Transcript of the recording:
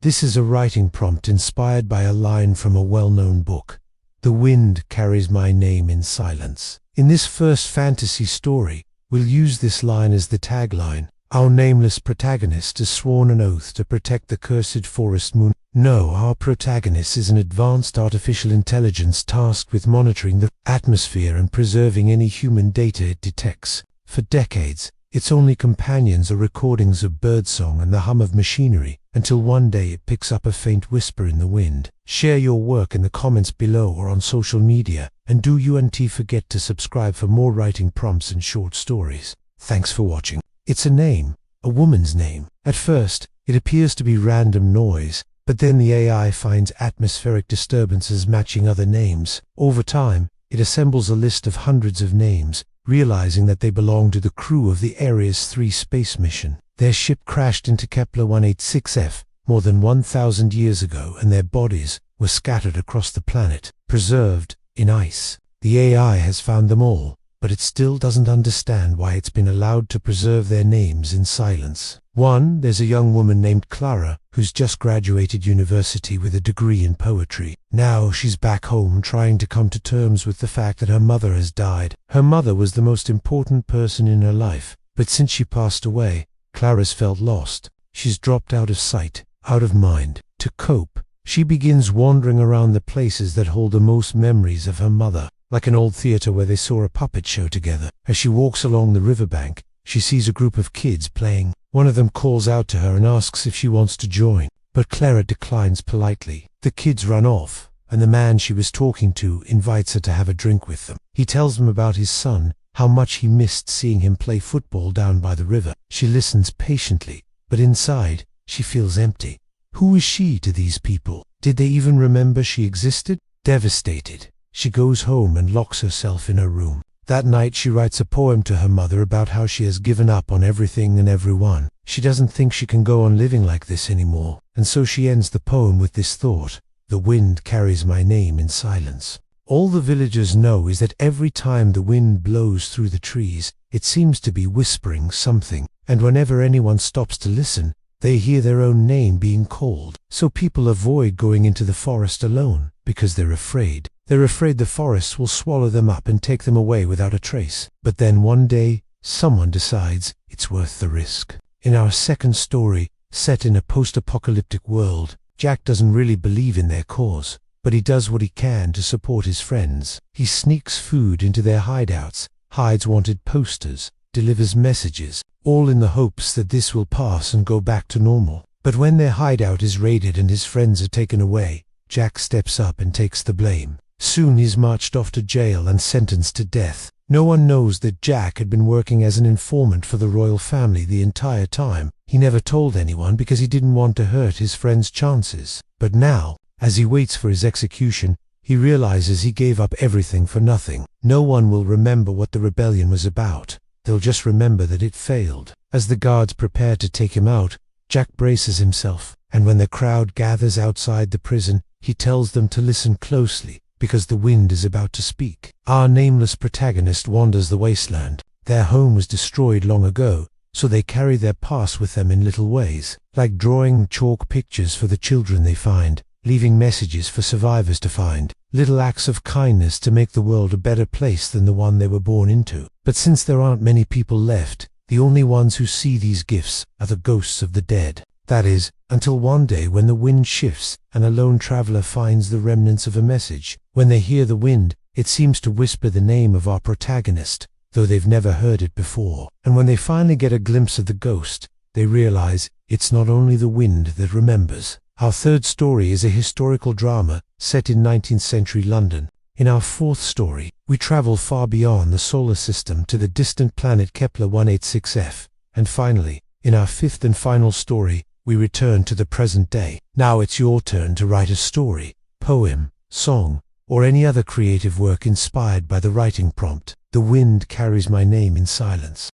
This is a writing prompt inspired by a line from a well-known book. The wind carries my name in silence. In this first fantasy story, we'll use this line as the tagline. Our nameless protagonist has sworn an oath to protect the cursed forest moon. No, our protagonist is an advanced artificial intelligence tasked with monitoring the atmosphere and preserving any human data it detects. For decades, its only companions are recordings of birdsong and the hum of machinery, until one day it picks up a faint whisper in the wind. Share your work in the comments below or on social media, and do you forget to subscribe for more writing prompts and short stories. Thanks for watching. It's a name, a woman's name. At first, it appears to be random noise, but then the AI finds atmospheric disturbances matching other names. Over time, it assembles a list of hundreds of names, realizing that they belong to the crew of the Ares 3 space mission. Their ship crashed into Kepler 186f more than 1,000 years ago, and their bodies were scattered across the planet, preserved in ice. The AI has found them all, but it still doesn't understand why it's been allowed to preserve their names in silence. There's a young woman named Clara, who's just graduated university with a degree in poetry. Now she's back home trying to come to terms with the fact that her mother has died. Her mother was the most important person in her life, but since she passed away, Clara's felt lost. She's dropped out of sight, out of mind. To cope, she begins wandering around the places that hold the most memories of her mother, like an old theater where they saw a puppet show together. As she walks along the riverbank, she sees a group of kids playing. One of them calls out to her and asks if she wants to join, but Clara declines politely. The kids run off, and the man she was talking to invites her to have a drink with them. He tells them about his son, how much he missed seeing him play football down by the river. She listens patiently, but inside, she feels empty. Who is she to these people? Did they even remember she existed? Devastated, she goes home and locks herself in her room. That night she writes a poem to her mother about how she has given up on everything and everyone. She doesn't think she can go on living like this anymore, and so she ends the poem with this thought: the wind carries my name in silence. All the villagers know is that every time the wind blows through the trees, it seems to be whispering something, and whenever anyone stops to listen, they hear their own name being called. So people avoid going into the forest alone, because they're afraid. They're afraid the forest will swallow them up and take them away without a trace. But then one day, someone decides it's worth the risk. In our second story, set in a post-apocalyptic world, Jack doesn't really believe in their cause, but he does what he can to support his friends. He sneaks food into their hideouts, hides wanted posters, delivers messages, all in the hopes that this will pass and go back to normal. But when their hideout is raided and his friends are taken away, Jack steps up and takes the blame. Soon he's marched off to jail and sentenced to death. No one knows that Jack had been working as an informant for the royal family the entire time. He never told anyone because he didn't want to hurt his friend's chances. But now, as he waits for his execution, he realizes he gave up everything for nothing. No one will remember what the rebellion was about. They'll just remember that it failed. As the guards prepare to take him out, Jack braces himself, and when the crowd gathers outside the prison, he tells them to listen closely, because the wind is about to speak. Our nameless protagonist wanders the wasteland. Their home was destroyed long ago, so they carry their past with them in little ways, like drawing chalk pictures for the children they find, leaving messages for survivors to find, little acts of kindness to make the world a better place than the one they were born into. But since there aren't many people left, the only ones who see these gifts are the ghosts of the dead. That is, until one day when the wind shifts and a lone traveler finds the remnants of a message. When they hear the wind, it seems to whisper the name of our protagonist, though they've never heard it before. And when they finally get a glimpse of the ghost, they realize it's not only the wind that remembers. Our third story is a historical drama set in 19th century London. In our fourth story, we travel far beyond the solar system to the distant planet Kepler 186f. And finally, in our fifth and final story, we return to the present day. Now it's your turn to write a story, poem, song, or any other creative work inspired by the writing prompt. The wind carries my name in silence.